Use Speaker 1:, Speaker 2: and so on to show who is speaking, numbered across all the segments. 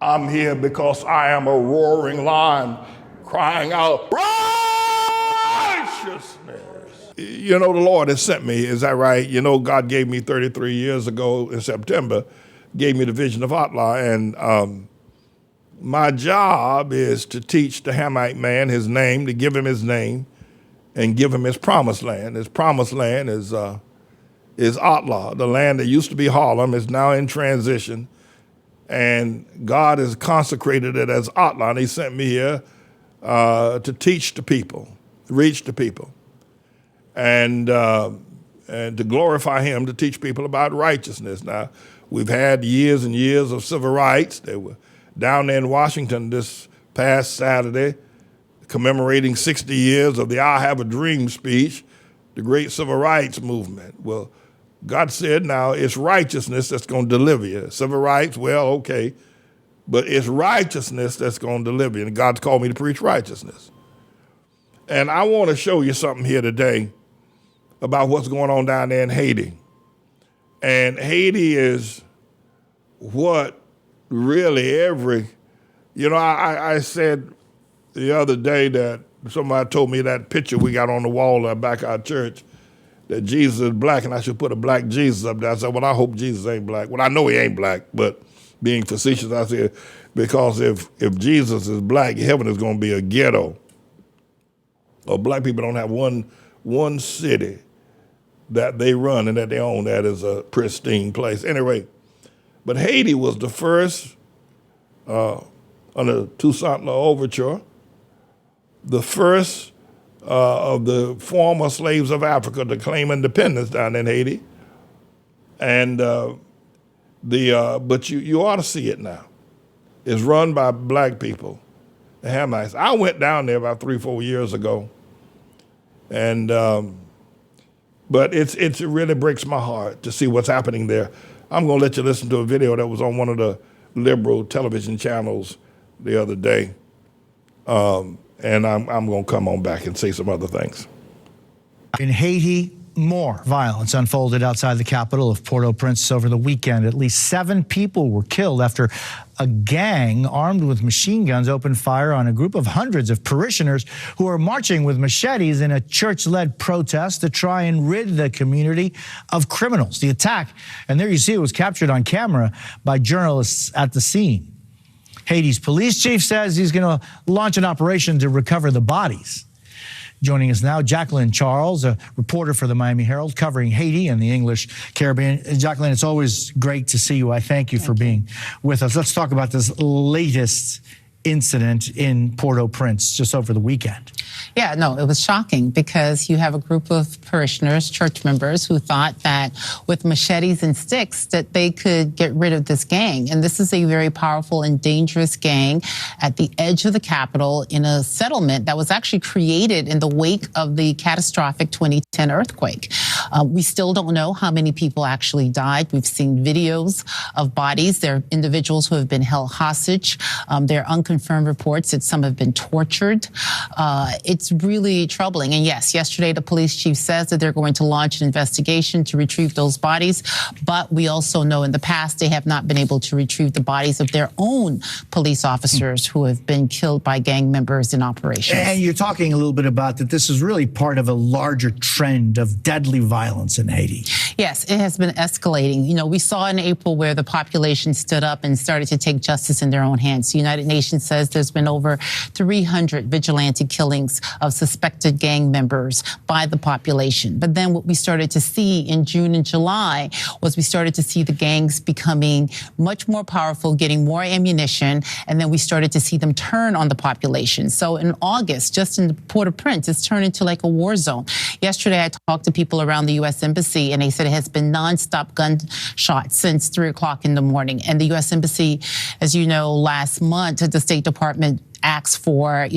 Speaker 1: I'm here because I am a roaring lion crying out, righteousness. You know, the Lord has sent me, is that right? You know, God gave me 33 years ago in September, gave me the vision of ATLAH, and my job is to teach the Hamite man his name, to give him his name, and give him his promised land. His promised land is ATLAH, the land that used to be Harlem, is now in transition. And God has consecrated it as ATLAH, and he sent me here to teach the people, reach the people, and to glorify him, to teach people about righteousness. Now, we've had years and years of civil rights. They were down there in Washington this past Saturday, commemorating 60 years of the I Have a Dream speech, the great civil rights movement. Well, God said, now it's righteousness that's going to deliver you. Civil rights, well, okay, but it's righteousness that's going to deliver you. And God's called me to preach righteousness. And I want to show you something here today about what's going on down there in Haiti. And Haiti is what really I said the other day that somebody told me that picture we got on the wall back at our church, that Jesus is black and I should put a black Jesus up there. I said, well, I hope Jesus ain't black. Well, I know he ain't black, but being facetious, I said, because if Jesus is black, heaven is going to be a ghetto. Or black people don't have one city that they run and that they own that is a pristine place. Anyway, but Haiti was the first, under Toussaint Louverture, the first of the former slaves of Africa to claim independence down in Haiti. And but you ought to see it now. It's run by black people, the Hamites. I went down there about 3-4 years ago, and but it really breaks my heart to see what's happening there. I'm going to let you listen to a video that was on one of the liberal television channels the other day. And I'm going to come on back and say some other things.
Speaker 2: In Haiti, more violence unfolded outside the capital of Port-au-Prince over the weekend. At least 7 people were killed after a gang armed with machine guns opened fire on a group of hundreds of parishioners who were marching with machetes in a church-led protest to try and rid the community of criminals. The attack, and there you see it was captured on camera by journalists at the scene. Haiti's police chief says he's going to launch an operation to recover the bodies. Joining us now, Jacqueline Charles, a reporter for the Miami Herald, covering Haiti and the English Caribbean. Jacqueline, it's always great to see you. I thank you for being with us. Let's talk about this latest incident in Port-au-Prince just over the weekend.
Speaker 3: Yeah, no, it was shocking because you have a group of parishioners, church members, who thought that with machetes and sticks that they could get rid of this gang. And this is a very powerful and dangerous gang at the edge of the capital in a settlement that was actually created in the wake of the catastrophic 2010 earthquake. We still don't know how many people actually died. We've seen videos of bodies. There are individuals who have been held hostage. There are unconfirmed reports that some have been tortured. It's really troubling. And yes, yesterday the police chief says that they're going to launch an investigation to retrieve those bodies. But we also know in the past they have not been able to retrieve the bodies of their own police officers who have been killed by gang members in operations.
Speaker 2: And you're talking a little bit about that this is really part of a larger trend of deadly violence in Haiti.
Speaker 3: Yes, it has been escalating. You know, we saw in April where the population stood up and started to take justice in their own hands. The United Nations says there's been over 300 vigilante killings of suspected gang members by the population. But then what we started to see in June and July was we started to see the gangs becoming much more powerful, getting more ammunition, and then we started to see them turn on the population. So in August, just in Port-au-Prince, it's turned into like a war zone. Yesterday, I talked to people around the U.S. Embassy, and they said it has been nonstop gunshots since 3 o'clock in the morning. And the U.S. Embassy, as you know, last month, the State Department asked for,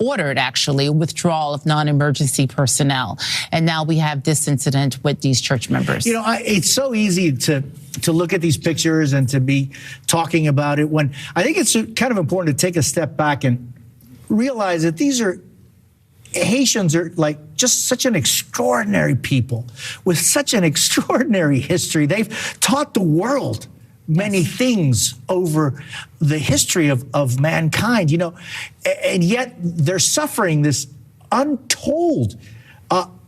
Speaker 3: ordered actually withdrawal of non-emergency personnel. And now we have this incident with these church members.
Speaker 2: It's so easy to look at these pictures and to be talking about it when I think it's kind of important to take a step back and realize that Haitians are like just such an extraordinary people with such an extraordinary history. They've taught the world many things over the history of mankind, and yet they're suffering this untold,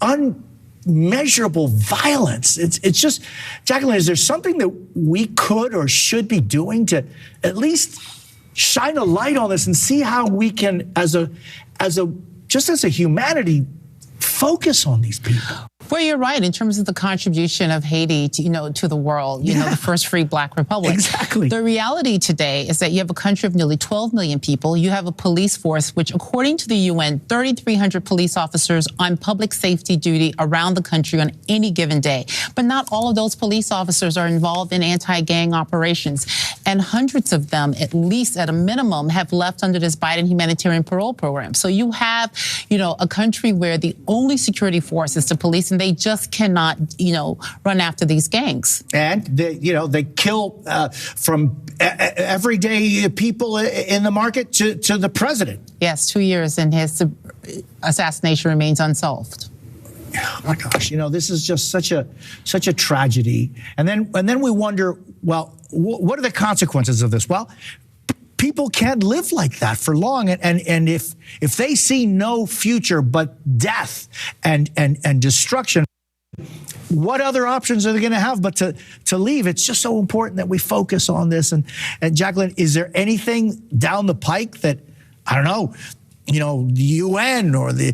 Speaker 2: unmeasurable violence. It's just, Jacqueline, is there something that we could or should be doing to at least shine a light on this and see how we can, as a humanity, focus on these people?
Speaker 3: Well, you're right in terms of the contribution of Haiti to the world, the first free black republic.
Speaker 2: Exactly.
Speaker 3: The reality today is that you have a country of nearly 12 million people. You have a police force, which according to the UN, 3,300 police officers on public safety duty around the country on any given day. But not all of those police officers are involved in anti-gang operations. And hundreds of them, at least at a minimum, have left under this Biden humanitarian parole program. So you have, a country where the only security force is the police, and they just cannot, run after these gangs.
Speaker 2: And they kill from everyday people in the market to the president.
Speaker 3: Yes, 2 years, and his assassination remains unsolved.
Speaker 2: Oh my gosh, this is just such a tragedy. And then we wonder, well, what are the consequences of this? Well, people can't live like that for long, and if they see no future but death and destruction, what other options are they going to have but to leave? It's just so important that we focus on this. And Jacqueline, is there anything down the pike that, I don't know, the UN or the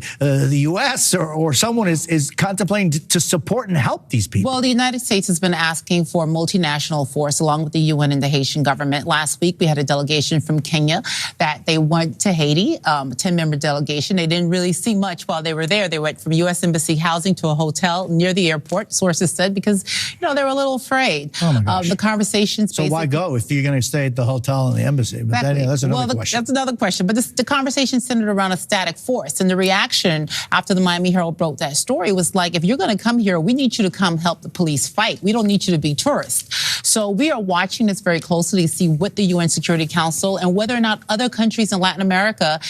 Speaker 2: US or someone is contemplating to support and help these people?
Speaker 3: Well, the United States has been asking for a multinational force along with the UN and the Haitian government. Last week, we had a delegation from Kenya that they went to Haiti, a 10-member delegation. They didn't really see much while they were there. They went from U.S. Embassy housing to a hotel near the airport, sources said, because, they were a little afraid.
Speaker 2: Oh my gosh.
Speaker 3: The conversations.
Speaker 2: So why go if you're going to stay at the hotel and the embassy? But
Speaker 3: Exactly.
Speaker 2: that's another question.
Speaker 3: That's another question. But the conversation centered around a static force. And the reaction after the Miami Herald broke that story was like, if you're going to come here, we need you to come help the police fight. We don't need you to be tourists. So we are watching this very closely to see what the UN Security Council and whether or not other countries in Latin America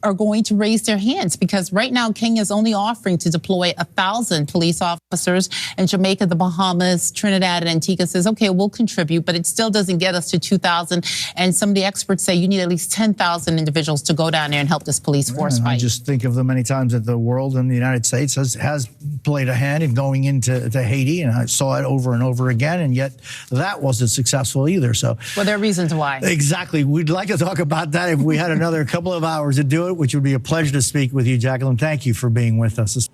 Speaker 3: are going to raise their hands, because right now Kenya is only offering to deploy 1,000 police officers, and Jamaica, the Bahamas, Trinidad, and Antigua says, okay, we'll contribute, but it still doesn't get us to 2,000. And some of the experts say you need at least 10,000 individuals to go down there and help this police force fight.
Speaker 2: I just think of the many times that the world and the United States has played a hand in going into Haiti, and I saw it over and over again, and yet that wasn't successful either. So,
Speaker 3: well, there are reasons why.
Speaker 2: Exactly. We'd like to talk about that if we had another couple of hours to do it, which would be a pleasure to speak with you, Jacqueline. Thank you for being with us.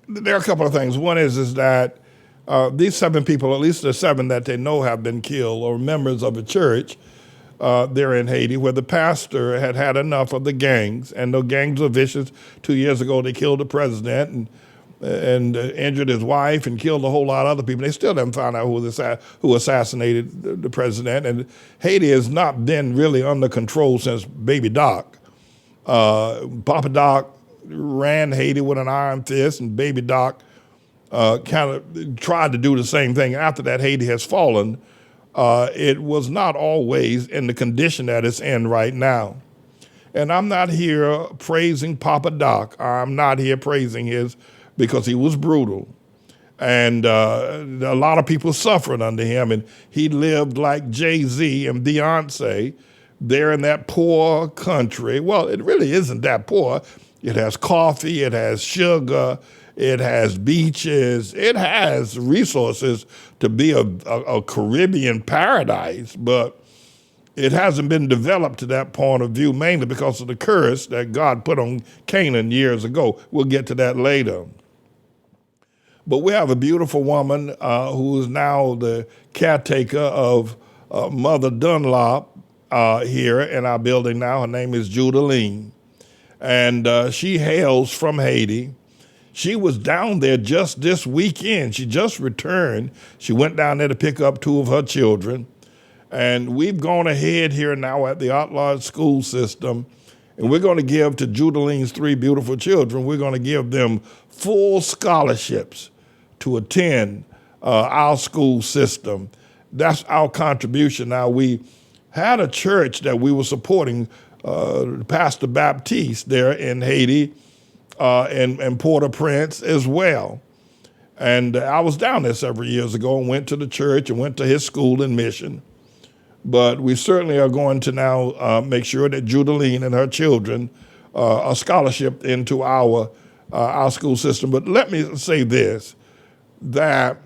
Speaker 1: There are a couple of things. One is that these 7 people, at least the 7 that they know have been killed, or members of a church there in Haiti, where the pastor had enough of the gangs, and the gangs were vicious. 2 years ago, they killed the president and injured his wife and killed a whole lot of other people. They still haven't found out who assassinated the president. And Haiti has not been really under control since Baby Doc. Papa Doc ran Haiti with an iron fist, and Baby Doc kind of tried to do the same thing. After that, Haiti has fallen. It was not always in the condition that it's in right now. And I'm not here praising Papa Doc. I'm not here praising because he was brutal. And a lot of people suffered under him, and he lived like Jay-Z and Beyonce. They're in that poor country. Well, it really isn't that poor. It has coffee, it has sugar, it has beaches, it has resources to be a Caribbean paradise, but it hasn't been developed to that point of view, mainly because of the curse that God put on Canaan years ago. We'll get to that later. But we have a beautiful woman who is now the caretaker of Mother Dunlop, here in our building now. Her name is Judaline, and she hails from Haiti. She was down there just this weekend. She just returned. She went down there to pick up 2 of her children, and we've gone ahead here now at the ATLAH school system, and we're going to give to Judaline's 3 beautiful children, we're going to give them full scholarships to attend our school system. That's our contribution. Now, we had a church that we were supporting, Pastor Baptiste there in Haiti and Port-au-Prince as well. And I was down there several years ago and went to the church and went to his school in Mission. But we certainly are going to now make sure that Judaline and her children are scholarship into our school system. But let me say this, that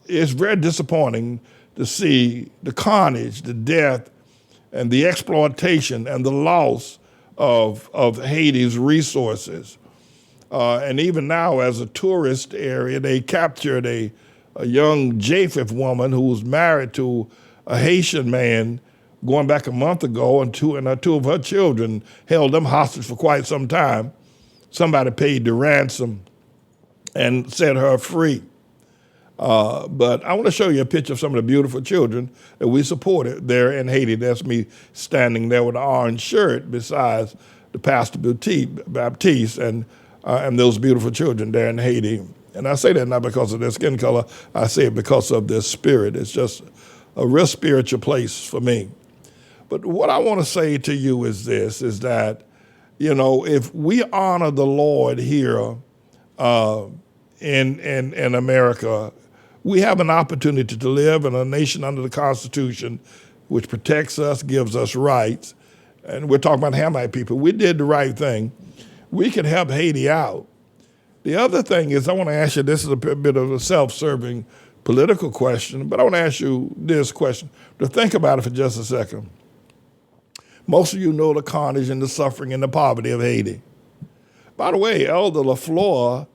Speaker 1: it's very disappointing to see the carnage, the death, and the exploitation and the loss of Haiti's resources. And even now, as a tourist area, they captured a young Japheth woman who was married to a Haitian man going back a month ago, and two of her children held them hostage for quite some time. Somebody paid the ransom and set her free. But I want to show you a picture of some of the beautiful children that we supported there in Haiti. That's me standing there with an orange shirt besides the Pastor Baptiste and those beautiful children there in Haiti. And I say that not because of their skin color, I say it because of their spirit. It's just a real spiritual place for me. But what I want to say to you is this, is that, if we honor the Lord here in America, we have an opportunity to live in a nation under the Constitution, which protects us, gives us rights. And we're talking about Hamite people. We did the right thing. We can help Haiti out. The other thing is, I want to ask you, this is a bit of a self-serving political question, but I want to ask you this question, to think about it for just a second. Most of you know the carnage and the suffering and the poverty of Haiti. By the way, Elder LaFleur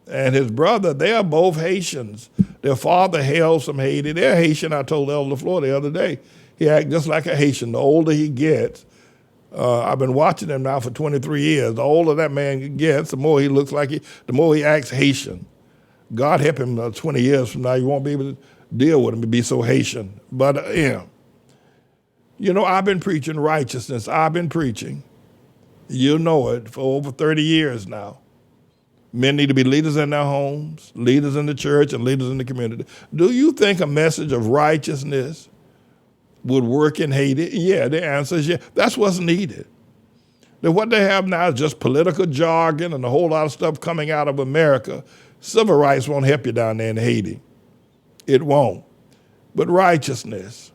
Speaker 1: and his brother, they are both Haitians. Their father hails from Haiti. They're Haitian. I told Elder LaFleur the other day, he acts just like a Haitian. The older he gets, I've been watching him now for 23 years. The older that man gets, the more he looks like the more he acts Haitian. God help him 20 years from now, you won't be able to deal with him to be so Haitian. But, I've been preaching righteousness. I've been preaching, you know it, for over 30 years now. Men need to be leaders in their homes, leaders in the church, and leaders in the community. Do you think a message of righteousness would work in Haiti? Yeah, the answer is yeah. That's what's needed. Then what they have now is just political jargon and a whole lot of stuff coming out of America. Civil rights won't help you down there in Haiti. It won't. But righteousness.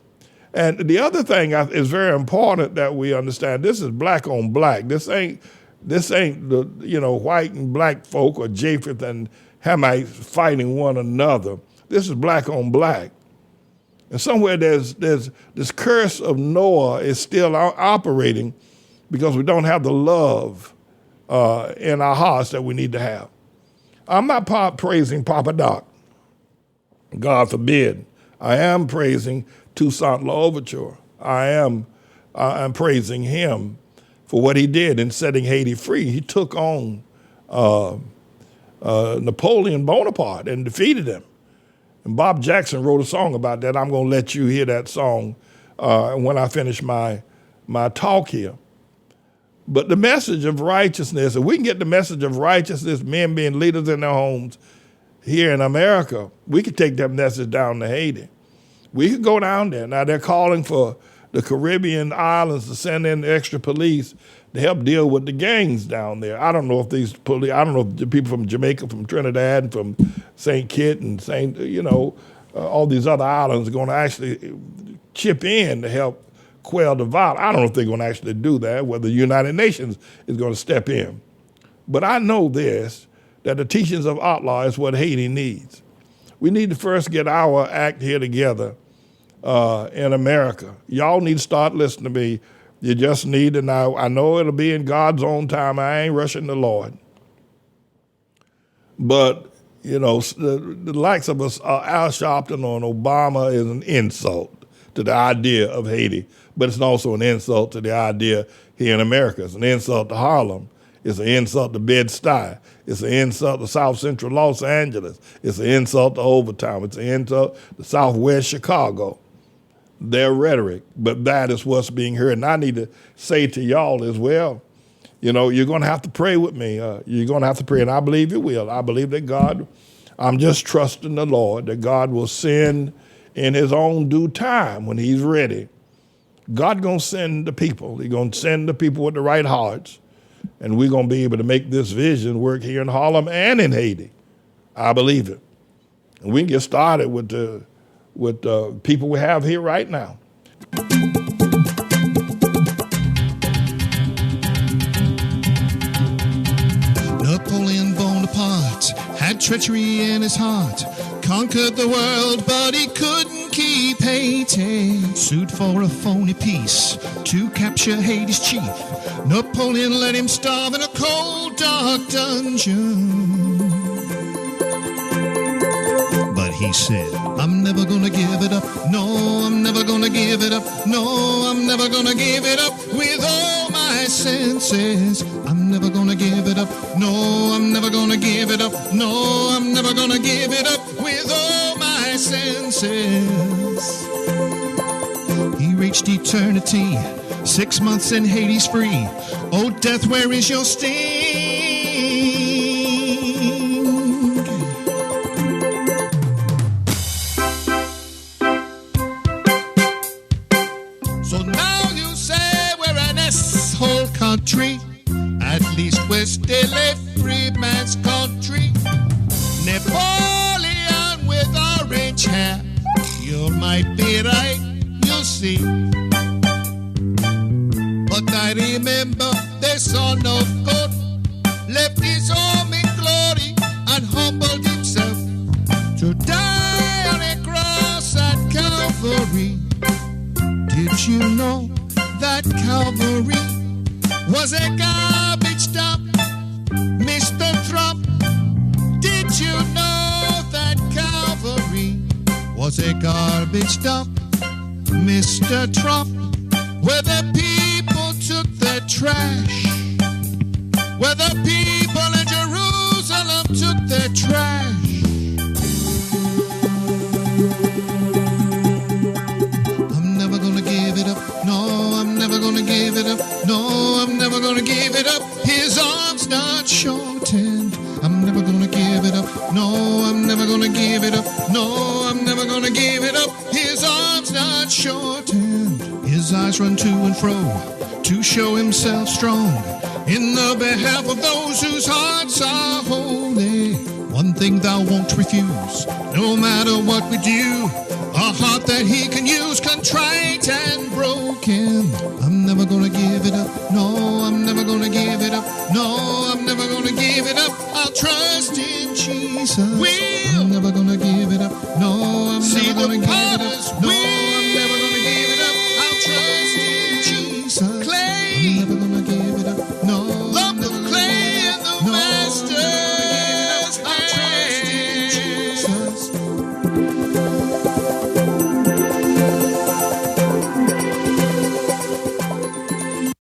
Speaker 1: And the other thing is very important that we understand, this is black on black. This ain't the white and black folk or Japheth and Hamites fighting one another. This is black on black. And somewhere there's this curse of Noah is still operating because we don't have the love in our hearts that we need to have. I'm not praising Papa Doc. God forbid. I am praising Toussaint L'Ouverture. I'm praising him for what he did in setting Haiti free. He took on Napoleon Bonaparte and defeated him. And Bob Jackson wrote a song about that. I'm going to let you hear that song when I finish my talk here. But the message of righteousness, if we can get the message of righteousness, men being leaders in their homes here in America, we could take that message down to Haiti. We could go down there. Now, they're calling for the Caribbean islands to send in extra police to help deal with the gangs down there. I don't know if the people from Jamaica, from Trinidad, and from St. Kitts and all these other islands are going to actually chip in to help quell the violence. I don't know if they're going to actually do that, whether the United Nations is going to step in. But I know this, that the teachings of ATLAH is what Haiti needs. We need to first get our act here together in America. Y'all need to start listening to me. You just need to know. I know it'll be in God's own time. I ain't rushing the Lord. But, the likes of us, Al Sharpton or Obama is an insult to the idea of Haiti, but it's also an insult to the idea here in America. It's an insult to Harlem. It's an insult to Bed-Stuy. It's an insult to South Central Los Angeles. It's an insult to Overtown. It's an insult to Southwest Chicago. Their rhetoric, but that is what's being heard. And I need to say to y'all as well, you're going to have to pray with me. You're going to have to pray, and I believe you will. I believe that God, I'm just trusting the Lord, that God will send in his own due time when he's ready. God going to send the people. He's going to send the people with the right hearts, and we're going to be able to make this vision work here in Harlem and in Haiti. I believe it. And we can get started with the people we have here right now.
Speaker 4: Napoleon Bonaparte had treachery in his heart, conquered the world, but he couldn't keep Haiti. Sued for a phony peace to capture Haiti's chief. Napoleon let him starve in a cold, dark dungeon. But he said, I'm never gonna give it up. No, I'm never gonna give it up. No, I'm never gonna give it up with all my senses. I'm never gonna give it up. No, I'm never gonna give it up. No, I'm never gonna give it up with all my senses. He reached eternity, 6 months in Hades free. Oh, death, where is your sting? So now you say we're an S-hole country. At least we're still a free man's country. Napoleon with orange hair, you might be right, you see. But I remember the son of God left his home in glory and humbled himself to die on a cross at Calvary. Did you know that Calvary was a garbage dump, Mr. Trump? Did you know that Calvary was a garbage dump, Mr. Trump? Where the people took their trash, where the people in Jerusalem took their trash. I'm never gonna give it up. No, I'm never gonna give it up. No, I'm never gonna give it up. His arms not shortened. I'm never gonna give it up. No, I'm never gonna give it up. No, I'm never gonna give it up. His arms not shortened. His eyes run to and fro to show himself strong in the behalf of those whose hearts are holy. One thing thou won't refuse, no matter what we do, a heart that he can use, contrite and broken. I'm